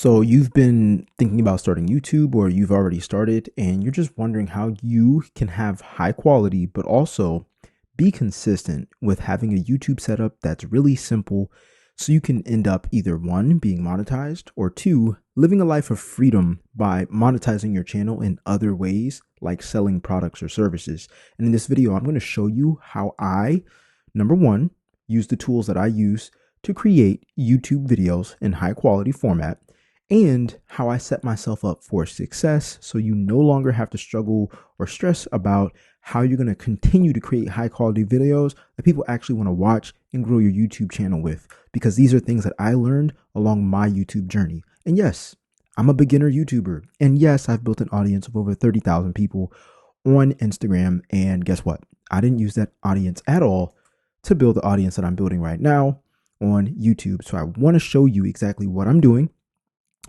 So you've been thinking about starting YouTube or you've already started and you're just wondering how you can have high quality, but also be consistent with having a YouTube setup that's really simple so you can end up either one, being monetized, or two, living a life of freedom by monetizing your channel in other ways like selling products or services. And in this video, I'm going to show you how I, number one, use the tools that I use to create YouTube videos in high quality format and how I set myself up for success so you no longer have to struggle or stress about how you're going to continue to create high quality videos that people actually want to watch and grow your YouTube channel with, because these are things that I learned along my YouTube journey. And yes, I'm a beginner YouTuber. And yes, I've built an audience of over 30,000 people on Instagram. And guess what? I didn't use that audience at all to build the audience that I'm building right now on YouTube. So I want to show you exactly what I'm doing.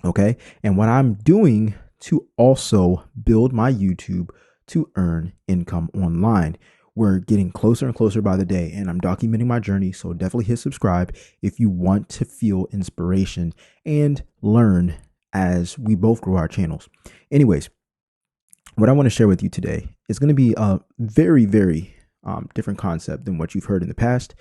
Okay. And what I'm doing to also build my YouTube to earn income online. We're getting closer and closer by the day, and I'm documenting my journey. So definitely hit subscribe if you want to feel inspiration and learn as we both grow our channels. Anyways, what I want to share with you today is going to be a very different concept than what you've heard in the past.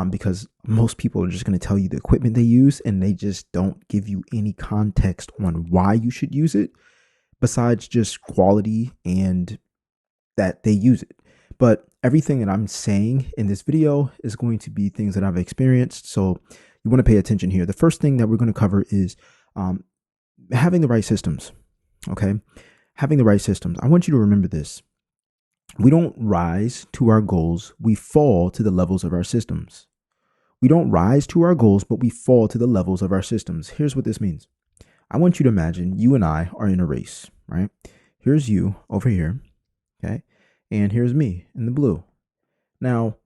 Because most people are just going to tell you the equipment they use and they just don't give you any context on why you should use it besides just quality and that they use it. But everything that I'm saying in this video is going to be things that I've experienced. So you want to pay attention here. The first thing that we're going to cover is having the right systems. Okay. Having the right systems. I want you to remember this. We don't rise to our goals. We fall to the levels of our systems. We don't rise to our goals, but we fall to the levels of our systems. Here's what this means. I want you to imagine you and I are in a race, right? Here's you over here, okay? And here's me in the blue. Now,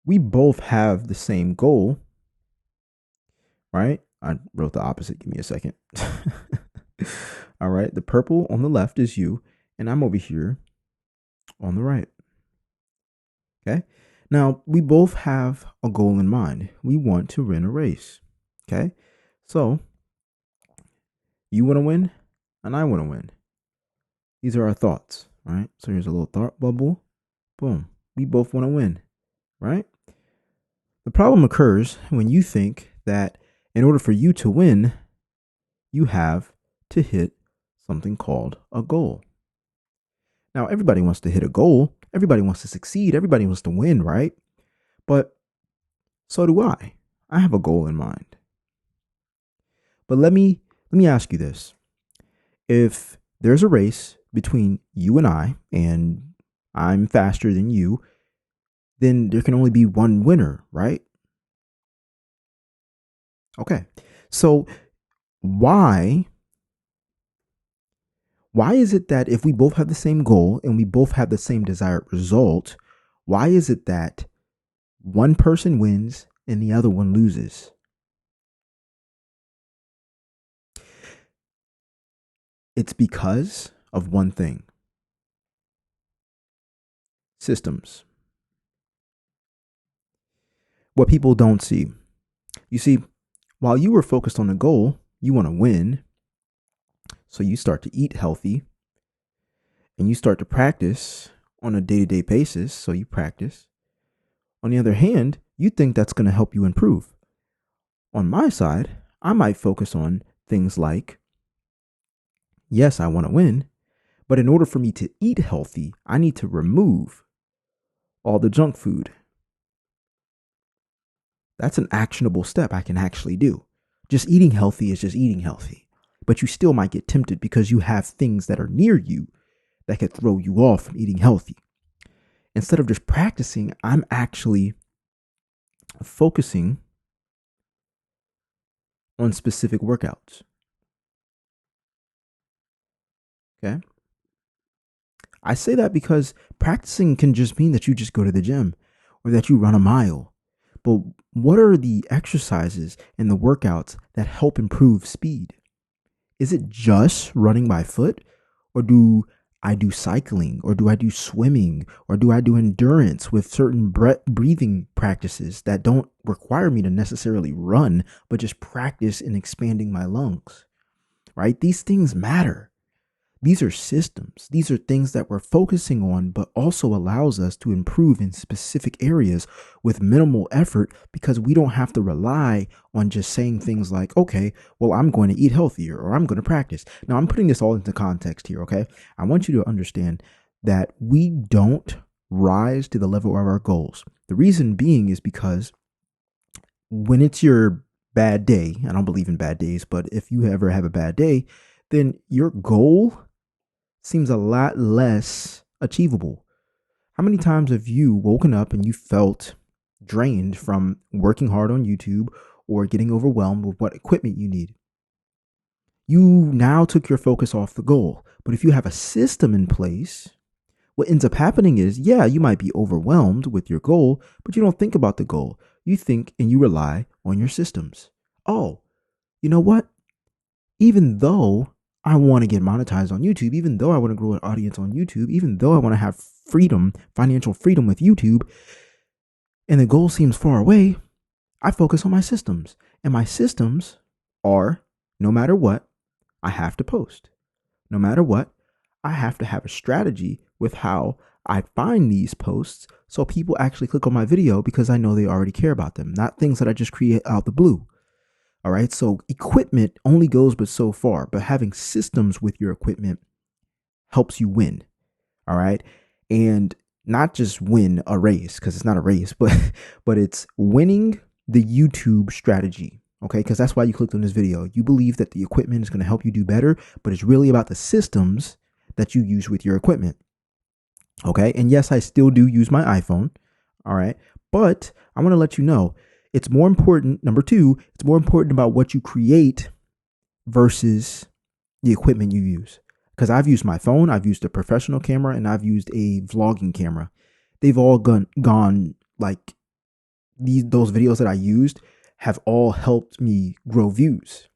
we both have the same goal, right? I wrote the opposite. Give me a second. All right. The purple on the left is you, and I'm over here on the right. Okay. Now, we both have a goal in mind. We want to win a race. Okay. So you want to win and I want to win. These are our thoughts, right? So here's a little thought bubble. Boom. We both want to win, right? The problem occurs when you think that in order for you to win, you have to hit something called a goal. Now, everybody wants to hit a goal. Everybody wants to succeed. Everybody wants to win, right? But so do I. I have a goal in mind. But let me ask you this. If there's a race between you and I'm faster than you, then there can only be one winner, right? Okay. So why is it that if we both have the same goal and we both have the same desired result, why is it that one person wins and the other one loses? It's because of one thing. Systems. What people don't see. You see, while you were focused on the goal, you want to win. So you start to eat healthy and you start to practice on a day-to-day basis. So you practice. On the other hand, you think that's going to help you improve. On my side, I might focus on things like, yes, I want to win, but in order for me to eat healthy, I need to remove all the junk food. That's an actionable step I can actually do. Just eating healthy is just eating healthy. But you still might get tempted because you have things that are near you that could throw you off from eating healthy. Instead of just practicing, I'm actually focusing on specific workouts. Okay. I say that because practicing can just mean that you just go to the gym or that you run a mile. But what are the exercises and the workouts that help improve speed? Is it just running by foot, or do I do cycling, or do I do swimming, or do I do endurance with certain breathing practices that don't require me to necessarily run, but just practice in expanding my lungs, right? These things matter. These are systems. These are things that we're focusing on, but also allows us to improve in specific areas with minimal effort, because we don't have to rely on just saying things like, okay, well, I'm going to eat healthier, or I'm going to practice. Now, I'm putting this all into context here, okay? I want you to understand that we don't rise to the level of our goals. The reason being is because when it's your bad day, I don't believe in bad days, but if you ever have a bad day, then your goal seems a lot less achievable. How many times have you woken up and you felt drained from working hard on YouTube or getting overwhelmed with what equipment you need? You now took your focus off the goal. But if you have a system in place, what ends up happening is, yeah, you might be overwhelmed with your goal, but you don't think about the goal. You think and you rely on your systems. Oh, you know what? Even though I want to get monetized on YouTube, even though I want to grow an audience on YouTube, even though I want to have freedom, financial freedom with YouTube, and the goal seems far away, I focus on my systems. And my systems are, no matter what, I have to post. No matter what, I have to have a strategy with how I find these posts so people actually click on my video because I know they already care about them, not things that I just create out the blue. All right. So equipment only goes but so far, but having systems with your equipment helps you win. All right. And not just win a race, because it's not a race, but it's winning the YouTube strategy. Okay. Because that's why you clicked on this video. You believe that the equipment is going to help you do better, but it's really about the systems that you use with your equipment. Okay. And yes, I still do use my iPhone. All right. But I want to let you know, it's more important. Number two, it's more important about what you create versus the equipment you use. Because I've used my phone, I've used a professional camera, and I've used a vlogging camera. They've all gone like those videos that I used have all helped me grow views.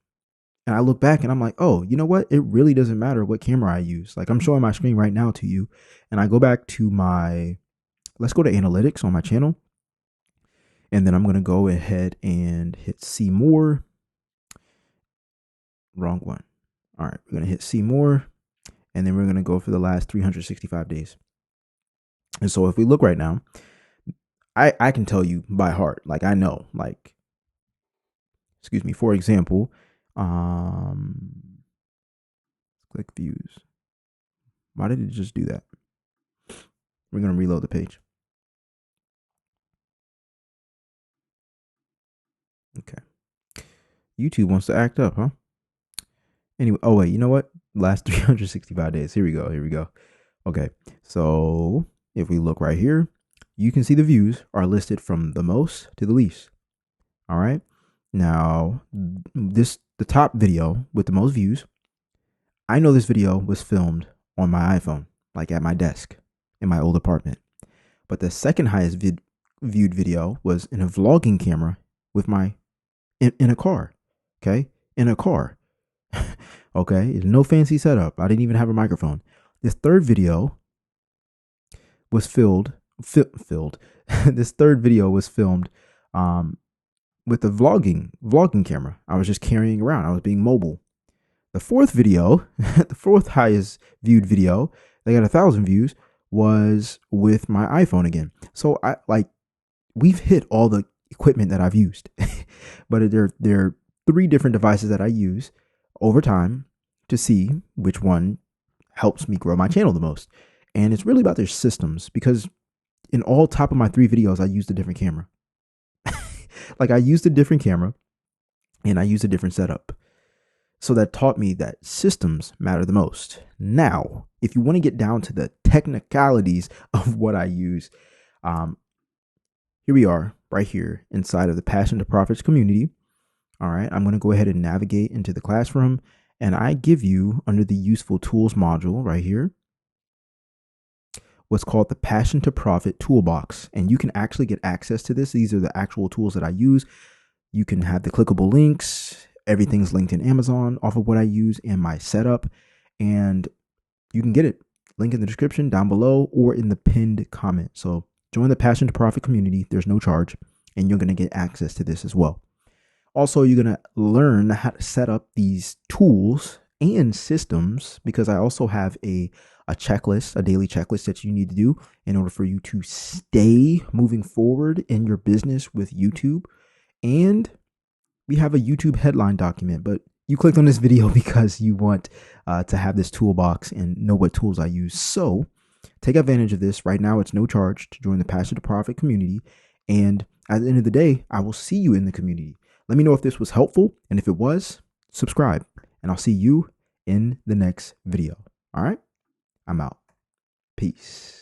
And I look back and I'm like, oh, you know what? It really doesn't matter what camera I use. Like, I'm showing my screen right now to you. And I go back to let's go to analytics on my channel. And then I'm going to go ahead and hit see more. Wrong one. All right. We're going to hit see more. And then we're going to go for the last 365 days. And so if we look right now, I can tell you by heart, like I know, like, excuse me, for example, click views. Why did it just do that? We're going to reload the page. Okay. YouTube wants to act up, huh? Anyway, oh wait, you know what? Last 365 days. Here we go. Here we go. Okay. So if we look right here, you can see the views are listed from the most to the least. All right. Now, the top video with the most views, I know this video was filmed on my iPhone, like at my desk in my old apartment. But the second highest viewed video was in a vlogging camera with in a car. Okay. In a car. Okay. No fancy setup. I didn't even have a microphone. This third video was filled. This third video was filmed with a vlogging camera. I was just carrying around. I was being mobile. The fourth video, the fourth highest viewed video, they got 1,000 views, was with my iPhone again. So we've hit all the equipment that I've used, but there are 3 different devices that I use over time to see which one helps me grow my channel the most. And it's really about their systems, because in all top of my 3 videos, I used a different camera. Like, I used a different camera and I used a different setup. So that taught me that systems matter the most. Now, if you want to get down to the technicalities of what I use, here we are right here inside of the Passion to Profits community. All right, I'm going to go ahead and navigate into the classroom, and I give you, under the useful tools module right here, what's called the Passion to Profit toolbox. And you can actually get access to this. These are the actual tools that I use. You can have the clickable links. Everything's linked in Amazon off of what I use and my setup, and you can get it. Link in the description down below or in the pinned comment. So join the Passion to Profit community. There's no charge, and you're going to get access to this as well. Also, you're going to learn how to set up these tools and systems, because I also have a checklist, a daily checklist that you need to do in order for you to stay moving forward in your business with YouTube. And we have a YouTube headline document, but you clicked on this video because you want to have this toolbox and know what tools I use. So take advantage of this. Right now, it's no charge to join the Passion to Profit community. And at the end of the day, I will see you in the community. Let me know if this was helpful. And if it was, subscribe. And I'll see you in the next video. All right? I'm out. Peace.